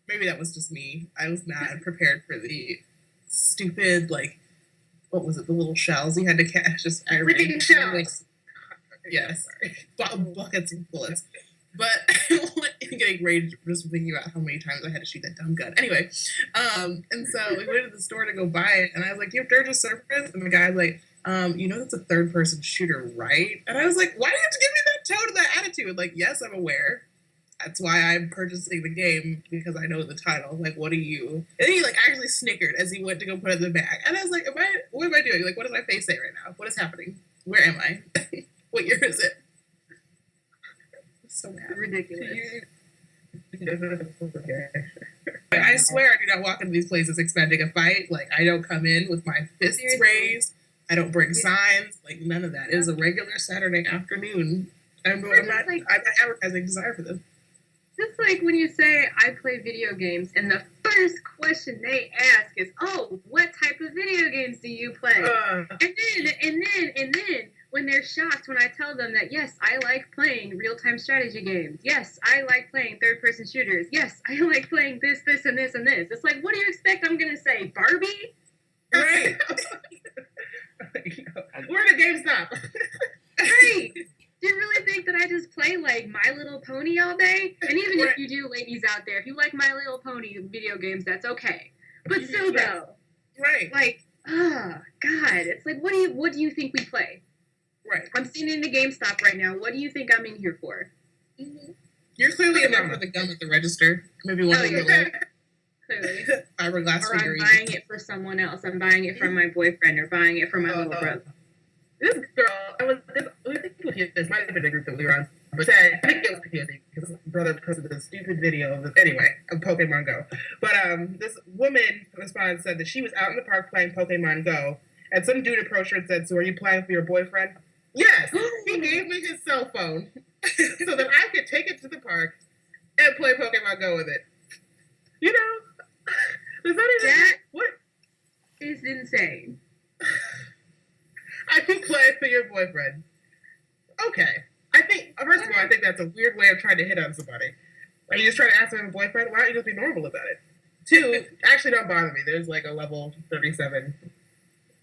Maybe that was just me. I was not prepared for the stupid what was it? The little shells you had to catch. Just freaking shells. Yes, buckets and bullets. But I'm getting rage just thinking about how many times I had to shoot that dumb gun. Anyway, and so we went to the store to go buy it, and I was like, "You have Dirge of Cerberus?" And the guy's like, that's a third-person shooter, right? And I was like, "Why do you have to give me that tone and that attitude?" Yes, I'm aware. That's why I'm purchasing the game, because I know the title. What do you? And he actually snickered as he went to go put it in the bag, and I was like, what am I doing? What does my face say right now? What is happening? Where am I? What year is it? So mad. Ridiculous. I swear I do not walk into these places expecting a fight. Like, I don't come in with my fists raised. I don't bring signs. Like, none of that. It is a regular Saturday afternoon. I'm not advertising desire for this. Just like when you say, I play video games, and the first question they ask is, oh, what type of video games do you play? And then, when they're shocked when I tell them that, yes, I like playing real-time strategy games. Yes, I like playing third-person shooters. Yes, I like playing this, and this. It's like, what do you expect I'm going to say? Barbie? Right. We're at a GameStop. Right. Do you really think that I just play, like, My Little Pony all day? And even if you do, ladies out there, if you like My Little Pony video games, that's okay. But still, though. Right. Like, oh, God. It's like, what do you think we play? Right. I'm sitting in the GameStop right now. What do you think I'm in here for? Mm-hmm. You're clearly in there for the gum at the register. Maybe one of the Clearly. fiberglass Or I'm buying it for someone else. I'm buying it from my boyfriend or buying it for my little brother. This girl, I think this might have been the group that we were on, but said, I think it was confusing because my brother posted this stupid video of Pokemon Go. But this woman responded and said that she was out in the park playing Pokemon Go, and some dude approached her and said, so are you playing for your boyfriend? Yes! He gave me his cell phone so that I could take it to the park and play Pokemon Go with it. You know? That is insane. I can play for your boyfriend. Okay. I think, first of all, I think that's a weird way of trying to hit on somebody. Are you just trying to ask them a boyfriend? Why don't you just be normal about it? Two, actually don't bother me. There's like a level 37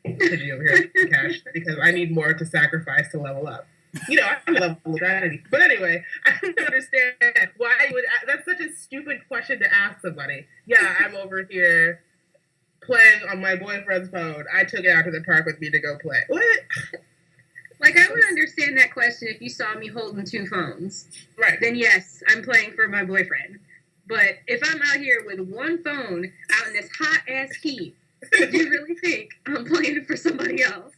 Pidgey over here in cash because I need more to sacrifice to level up. You know, I'm a level strategy. But anyway, I don't understand why you would, that's such a stupid question to ask somebody. Yeah, I'm over here playing on my boyfriend's phone. I took it out to the park with me to go play. What? Like, I would understand that question if you saw me holding two phones. Right. Then yes, I'm playing for my boyfriend. But if I'm out here with one phone out in this hot-ass heat, do you really think I'm playing for somebody else?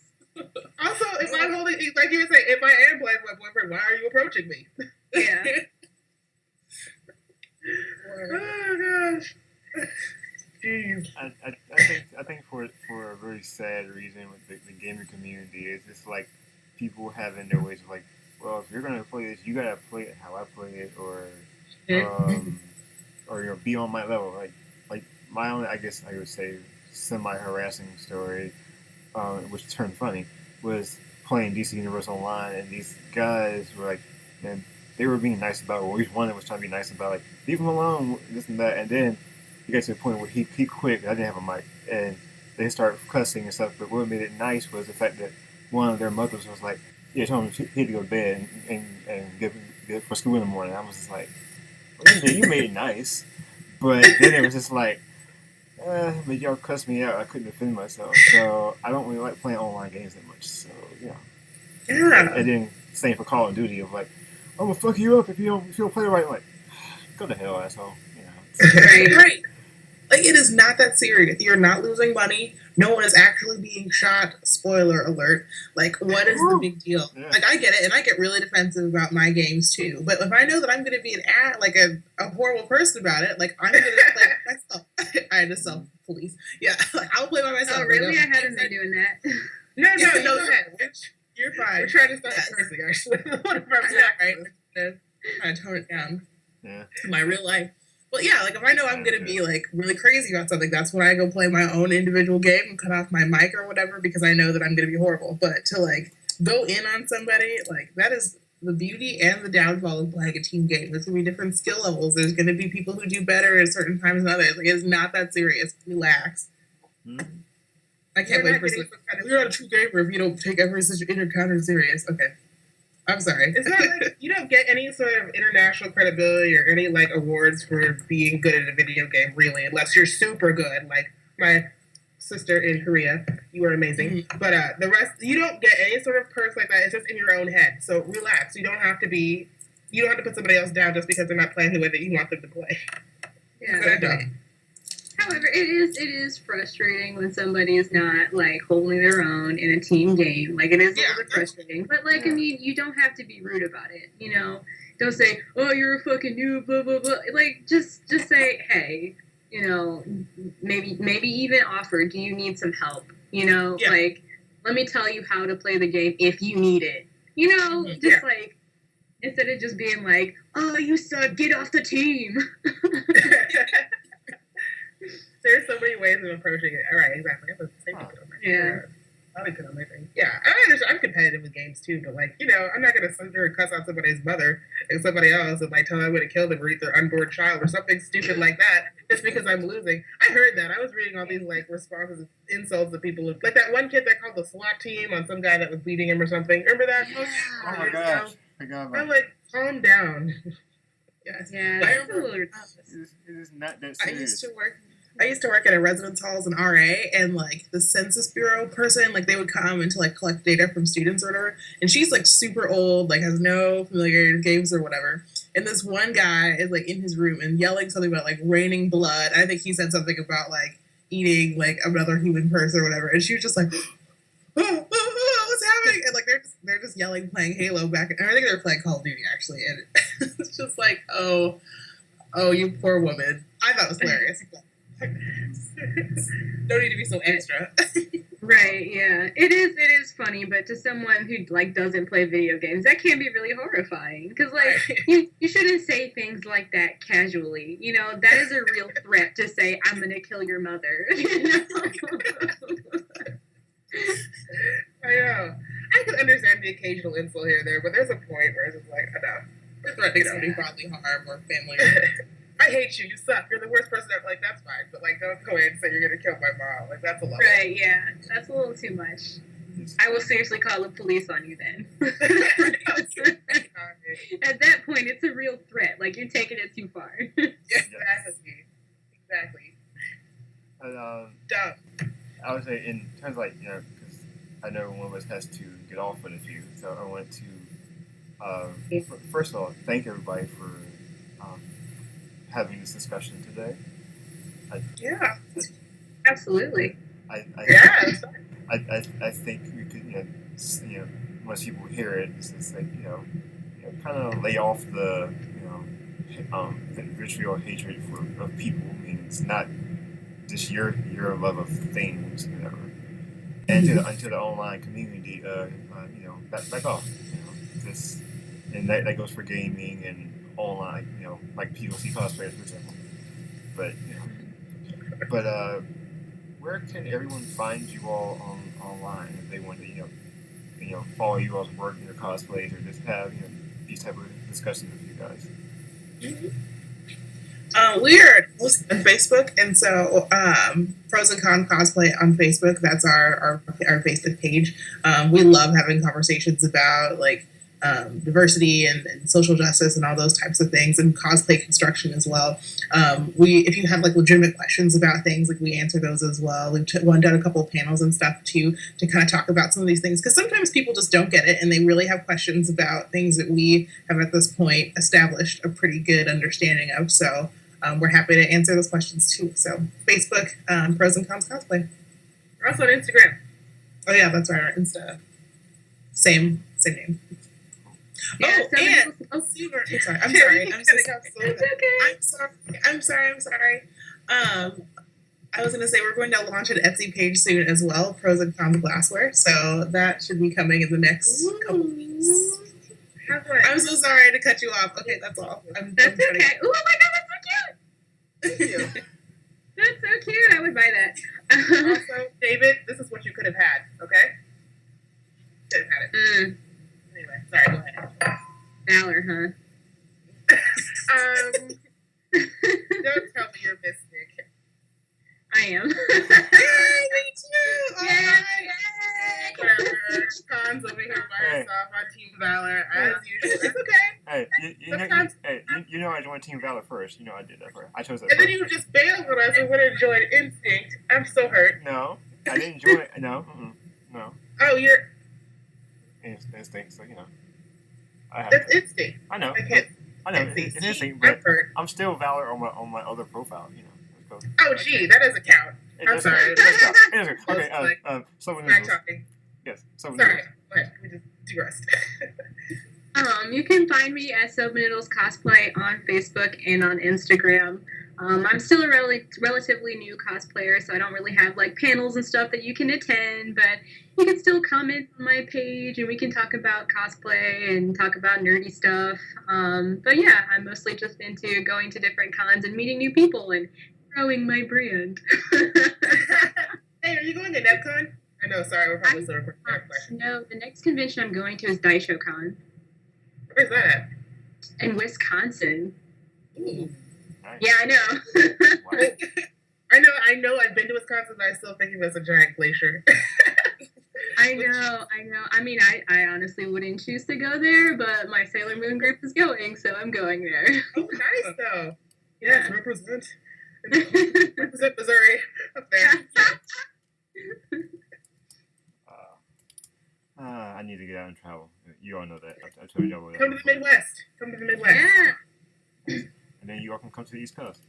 Also, if I'm holding, like you were saying, if I am playing with my boyfriend, why are you approaching me? Yeah. Oh, gosh. Jeez. I think for a very sad reason with the gaming community is just like people having their ways of like, well, if you're gonna play this, you gotta play it how I play it, or you know, be on my level. Like my own, I guess I would say, semi-harassing story, which turned funny, was playing DC Universe Online, and these guys were like, man, they were being nice about it, or at least one was trying to be nice about, like, leave him alone, this and that, and then he got to the point where he quit. I didn't have a mic, and they started cussing and stuff. But what made it nice was the fact that one of their mothers was like, "Yeah, told him he had to go to bed and get for school in the morning." I was just like, well, "You made it nice," but then it was just like, but y'all cussed me out. I couldn't defend myself, so I don't really like playing online games that much. So yeah. And then same for Call of Duty of like, I'm gonna fuck you up if you don't play right. Like, go to hell, asshole. You know. Right. Like, it is not that serious. You're not losing money. No one is actually being shot. Spoiler alert. Like, what is the big deal? Yeah. Like, I get it, and I get really defensive about my games, too. But if I know that I'm going to be a horrible person about it, like, I'm going to play by myself. I had to self-police. Yeah, like, I'll play by myself. Oh, really? I haven't been doing that. No, you're fine. We're trying to start cursing, actually. Right? Trying to tone it down. Yeah. To my real life. Well, yeah, like, if I know I'm going to be, like, really crazy about something, that's when I go play my own individual game and cut off my mic or whatever, because I know that I'm going to be horrible. But to, like, go in on somebody, like, that is the beauty and the downfall of playing a team game. There's going to be different skill levels. There's going to be people who do better at certain times than others. Like, it's not that serious. Relax. Mm-hmm. I can't wait for some kind of, you're not a true gamer if you don't take every such encounter serious. Okay. I'm sorry. It's not like you don't get any sort of international credibility or any like awards for being good at a video game, really, unless you're super good. Like my sister in Korea, you are amazing. Mm-hmm. But the rest, you don't get any sort of perks like that. It's just in your own head. So relax. You don't have to put somebody else down just because they're not playing the way that you want them to play. Yeah. However, it is frustrating when somebody is not, like, holding their own in a team game. Like, it is a little bit frustrating. But, like, I mean, you don't have to be rude about it, you know? Don't say, oh, you're a fucking noob, blah, blah, blah. Like, just say, hey, you know, maybe even offer, do you need some help? You know, Yeah. like, let me tell you how to play the game if you need it. You know, just like, instead of just being like, oh, you suck, get off the team. There's so many ways of approaching it. All right, exactly. I'll be good on my thing. Yeah, I understand. I'm competitive with games too, but like, you know, I'm not gonna sit there and cuss out somebody's mother and somebody else and like tell them I'm gonna kill them or eat their unborn child or something stupid like that just because I'm losing. I heard that. I was reading all these like responses, insults that people like that one kid that called the SWAT team on some guy that was beating him or something. Remember that? Oh my gosh! I'm like, calm down. Yes. Yeah, I that's a remember. little It is not that serious. I used to work at a residence hall as an RA, and like the Census Bureau person, like they would come and to like collect data from students or whatever. And she's like super old, like has no familiarity with games or whatever. And this one guy is like in his room and yelling something about like raining blood. I think he said something about like eating like another human person or whatever. And she was just like, what's happening? And like they're just yelling, playing Halo back. And I think they were playing Call of Duty actually. And it's just like, oh, you poor woman. I thought it was hilarious. Don't need to be so extra. right, yeah. It is funny, but to someone who like doesn't play video games, that can be really horrifying. Because like you shouldn't say things like that casually. You know, that is a real threat to say, I'm gonna kill your mother. You know? I know. I can understand the occasional insult here or there, but there's a point where it's just like, enough. We're threatening somebody bodily harm or family. I hate you. You suck. You're the worst person ever. Like, that's fine. But, like, don't go ahead and say you're going to kill my mom. Like, that's a lot. Right, yeah. That's a little too much. I will seriously call the police on you then. At that point, it's a real threat. Like, you're taking it too far. Exactly. Dumb. I would say, in terms of, like, you know, because I know one of us has to get off in a few, so I want to, first of all, thank everybody for having this discussion today. Absolutely. I think we could, you know, once people hear it, it's just like, you know, kind of lay off the, the vitriol hatred of people. I mean, it's not just your love of things, whatever. And to the online community, you know, back off. You know, this, and that goes for gaming and online, you know, like POC cosplayers, for example. But where can everyone find you all online if they want to, you know, follow you all's work in your cosplays or just have, you know, these type of discussions with you guys? We are mostly on Facebook, and so Pros and Cons Cosplay on Facebook. That's our Facebook page. We love having conversations about like diversity and social justice and all those types of things, and cosplay construction as well. If you have like legitimate questions about things, like we answer those as well. We've done a couple of panels and stuff too to kind of talk about some of these things, because sometimes people just don't get it and they really have questions about things that we have at this point established a pretty good understanding of. So we're happy to answer those questions too. So Facebook, Pros and Cons Cosplay. We're also on Instagram. Oh yeah, that's right. Our Insta, same name. Yeah, I'm sorry. I'm sorry. I was going to say we're going to launch an Etsy page soon as well, Pros and Cons Glassware. So that should be coming in the next couple weeks. I'm so sorry to cut you off. Okay, that's all. That's okay. Oh my god, that's so cute. Thank you. That's so cute. I would buy that. Also, David, this is what you could have had, okay? Could have had it. Anyway, sorry, go ahead. Valor, huh? Don't tell me you're Mystic. I am. Yay, me too! Yay! Whatever. Cons over here by herself on Team Valor, as usual. It's okay. Hey, you know I joined Team Valor first. You know I did that first. I chose that and first. then you just bailed on us and would have joined Instinct. I'm so hurt. No, I didn't join. No. Oh, you're... Instinct, so, you know. That's Instinct. I know. I know. It's Instinct, but I'm still Valor on my other profile, you know. Oh, gee, that doesn't count. I'm sorry. Okay, someone Smack talking. Yes, someone sorry. We just digressed. You can find me at Submittals Cosplay on Facebook and on Instagram. I'm still a relatively new cosplayer, so I don't really have like panels and stuff that you can attend, but you can still comment on my page and we can talk about cosplay and talk about nerdy stuff. But yeah, I'm mostly just into going to different cons and meeting new people and growing my brand. Hey, are you going to NetCon? I know, sorry, we're probably still recording. No, the next convention I'm going to is DaishoCon. Where's that at? In Wisconsin. Ooh. Nice. Yeah, I know. I know. I've been to Wisconsin, but I still think of it as a giant glacier. I know. I mean, I honestly wouldn't choose to go there, but my Sailor Moon group is going, so I'm going there. Oh, nice though. Yes, represent Missouri up there. I need to get out and travel. You all know that. I told you all that. Come to the Midwest. Yeah. And then you all can come to the East Coast.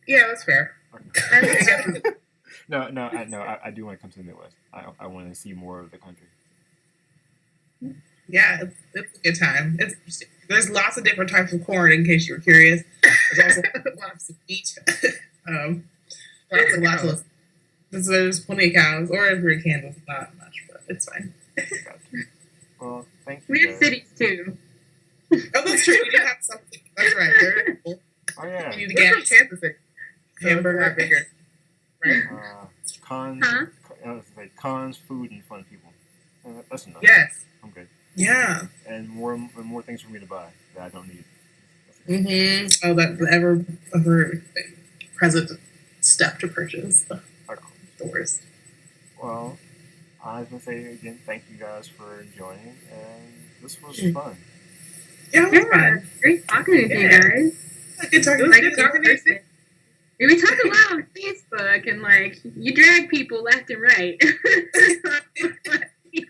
Yeah, that's fair. Okay. No, I do want to come to the Midwest. I want to see more of the country. Yeah, it's a good time. It's interesting. There's lots of different types of corn, in case you were curious. There's also lots of meat. Lots of. There's plenty of cows, or if you're in Kansas, not much, but it's fine. Gotcha. Well, thank you. We have cities too. Oh, that's true. We do have something. That's right. They're cool. Oh yeah. You need to We're get from Kansas City. hamburger. Bigger. Right? Cons, Huh? like cons, food, and fun people. That's enough. Yes. I'm good. Yeah. And more things for me to buy that I don't need. Mm-hmm. Oh, that the ever present stuff to purchase. Okay. The worst. Well, I was gonna say again, thank you guys for joining, and this was fun. Yeah, it was fun. Great talking with you guys. Good talking. Like, Good talking to you. we talk a lot on Facebook, and like you drag people left and right. You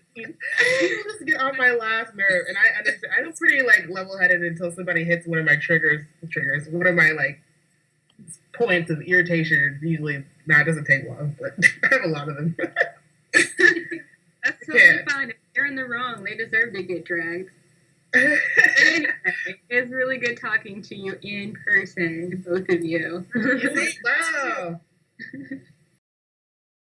just get on my last nerve, and I understand. I'm pretty like level-headed until somebody hits one of my triggers. One of my like points of irritation. Usually, it doesn't take long, but I have a lot of them. That's totally fine. If they're in the wrong, they deserve to get dragged. Anyway, it's really good talking to you in person, both of you. Wow.